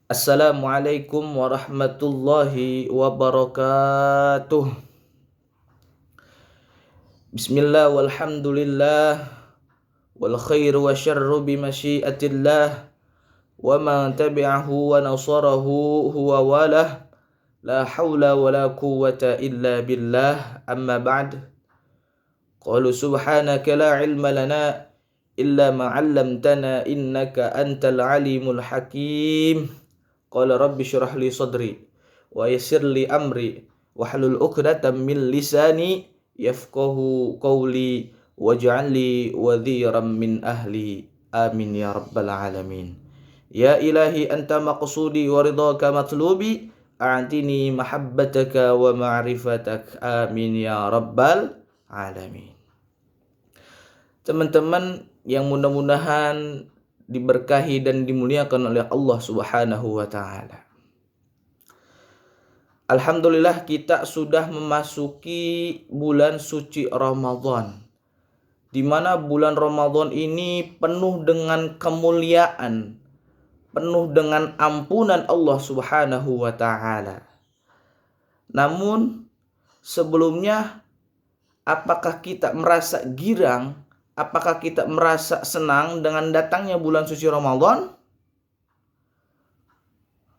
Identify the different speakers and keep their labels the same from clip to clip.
Speaker 1: Assalamualaikum warahmatullahi wabarakatuh. Bismillah walhamdulillah wal khairu wa syarru bimasyiatillah wa man tabi'ahu wa nasarahu huwa walah la hawla wa la quwwata illa billah amma ba'd. Qalu subhanaka la ilma lana illa ma 'allamtana innaka antal alimul hakim. Qala rabbi syrah li sadri wa yassir li amri wahlul 'uqdatam min lisani yafqahu qawli waj'al li wadhiran min ahli. Amin ya rabbal alamin. Ya ilahi anta maqsudi wa ridhaka matlubi a'tini mahabbataka wa ma'rifatak. Amin ya rabbal alamin. Teman-teman yang mudah-mudahan diberkahi dan dimuliakan oleh Allah Subhanahu wa taala. Alhamdulillah kita sudah memasuki bulan suci Ramadan. Di mana bulan Ramadan ini penuh dengan kemuliaan, penuh dengan ampunan Allah Subhanahu wa taala. Namun sebelumnya, apakah kita merasa girang? Apakah kita merasa senang dengan datangnya bulan suci Ramadan?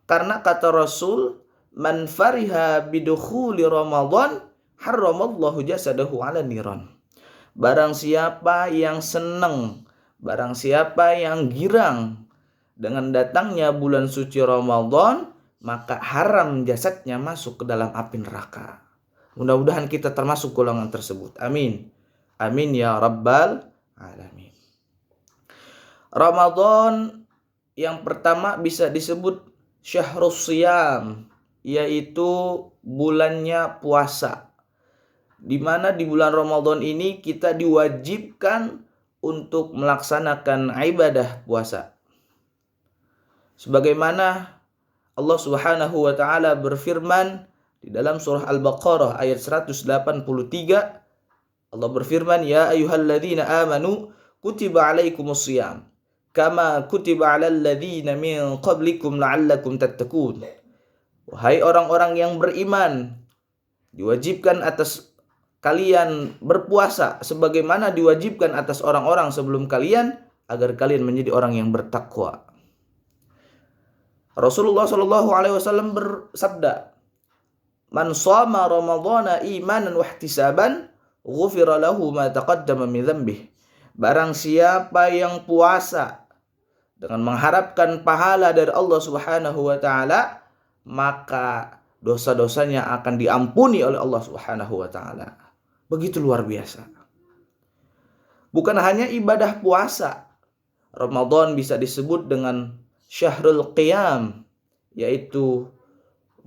Speaker 1: Karena kata Rasul, man fariha bidukhuli Ramadan harramallahu jasadahu ala niran. Barang siapa yang senang, barang siapa yang girang dengan datangnya bulan suci Ramadan, maka haram jasadnya masuk ke dalam api neraka. Mudah-mudahan kita termasuk golongan tersebut. Amin. Amin ya rabbal alamin. Ramadan yang pertama bisa disebut syahrus siyam, yaitu bulannya puasa. Di mana di bulan Ramadan ini kita diwajibkan untuk melaksanakan ibadah puasa. Sebagaimana Allah Subhanahu wa taala berfirman di dalam surah Al-Baqarah ayat 183, Allah berfirman, ya ayyuhalladzina amanu kutiba alaikumus shiyam kama kutiba alal ladzina min qablikum la'allakum tattaqun. Wahai orang-orang yang beriman, diwajibkan atas kalian berpuasa sebagaimana diwajibkan atas orang-orang sebelum kalian agar kalian menjadi orang yang bertakwa. Rasulullah sallallahu alaihi wasallam bersabda, man shoma ramadhana imanan wa ihtisaban ghufira lahu ma taqaddama min dzambih. Barang siapa yang puasa dengan mengharapkan pahala dari Allah Subhanahu wa taala, maka dosa-dosanya akan diampuni oleh Allah Subhanahu wa taala. Begitu luar biasa. Bukan hanya ibadah puasa, Ramadan bisa disebut dengan syahrul qiyam, yaitu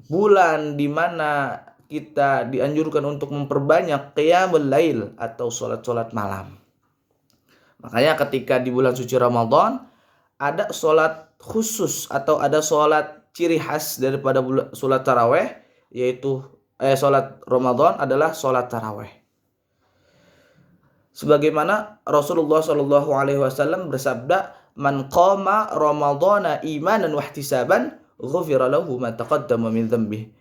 Speaker 1: bulan di mana kita dianjurkan untuk memperbanyak qiyamul lail atau sholat-sholat malam. Makanya ketika di bulan suci Ramadan ada sholat khusus atau ada sholat ciri khas daripada sholat taraweh, yaitu sholat Ramadan adalah sholat taraweh. Sebagaimana Rasulullah Shallallahu Alaihi Wasallam bersabda, man qama Ramadana imanan wa ihtisaban ghufira lahu ma taqaddama min dzambih.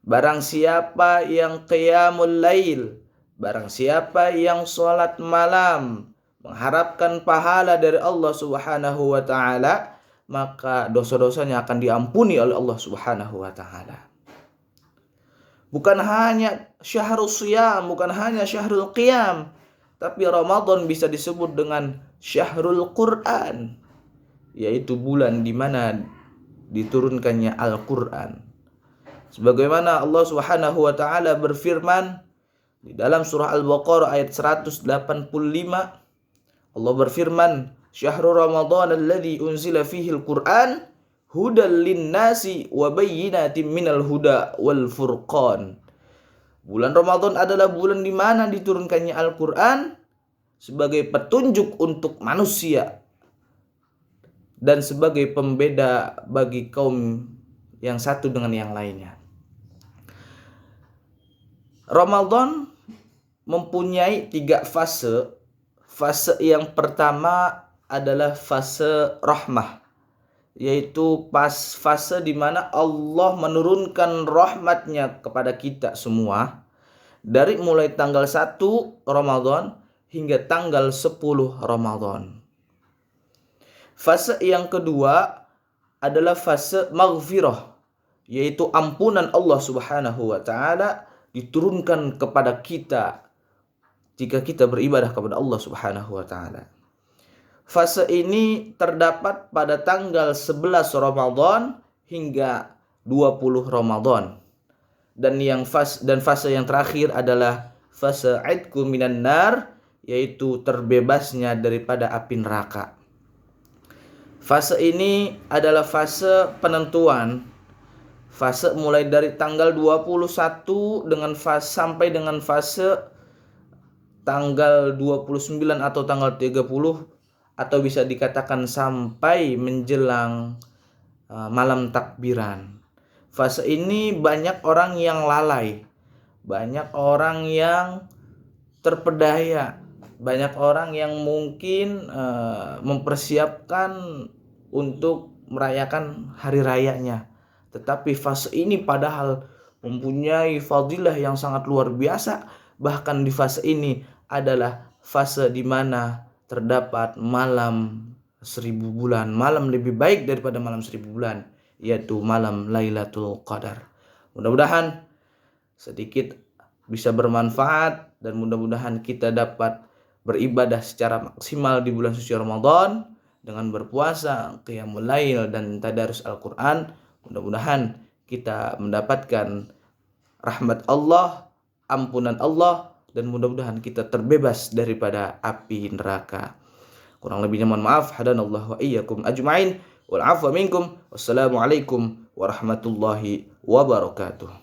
Speaker 1: Barang siapa yang qiyamul lail, barang siapa yang sholat malam, mengharapkan pahala dari Allah Subhanahu wa taala, maka dosa-dosanya akan diampuni oleh Allah Subhanahu wa taala. Bukan hanya syahrul shiyam, bukan hanya syahrul qiyam, tapi Ramadan bisa disebut dengan syahrul Quran, yaitu bulan di mana diturunkannya Al-Quran. Sebagaimana Allah Subhanahu wa taala berfirman di dalam surah Al-Baqarah ayat 185, Allah berfirman, syahrul Ramadan alladzi unzila fihi al-Qur'an hudal lin-nasi wa bayyinatin minal huda wal furqan. Bulan Ramadan adalah bulan di mana diturunkannya Al-Qur'an sebagai petunjuk untuk manusia dan sebagai pembeda bagi kaum yang satu dengan yang lainnya. Ramadan mempunyai 3 fase. Fase yang pertama adalah fase rahmah, yaitu fase di mana Allah menurunkan rahmatnya kepada kita semua dari mulai tanggal 1 Ramadan hingga tanggal 10 Ramadan. Fase yang kedua adalah fase maghfirah, yaitu ampunan Allah Subhanahu wa taala diturunkan kepada kita jika kita beribadah kepada Allah Subhanahu wa taala. Fase ini terdapat pada tanggal 11 Ramadan hingga 20 Ramadan. Dan fase yang terakhir adalah fase idku minan nar, yaitu terbebasnya daripada api neraka. Fase ini adalah fase penentuan. Fase mulai dari tanggal 21 sampai dengan fase tanggal 29 atau tanggal 30, atau bisa dikatakan sampai menjelang malam takbiran. Fase ini banyak orang yang lalai, banyak orang yang terpedaya, banyak orang yang mungkin mempersiapkan untuk merayakan hari rayanya. Tetapi fase ini padahal mempunyai fadilah yang sangat luar biasa. Bahkan di fase ini adalah fase di mana terdapat malam 1000 bulan, malam lebih baik daripada malam 1000 bulan, yaitu malam Lailatul Qadar. Mudah-mudahan sedikit bisa bermanfaat dan mudah-mudahan kita dapat beribadah secara maksimal di bulan suci Ramadan dengan berpuasa, qiyamul lail dan tadarus Al-Qur'an. Mudah-mudahan kita mendapatkan rahmat Allah, ampunan Allah, dan mudah-mudahan kita terbebas daripada api neraka. Kurang lebihnya mohon maaf. Hadanallahu wa iyyakum ajma'in. Wal 'afwa minkum. Wassalamualaikum warahmatullahi wabarakatuh.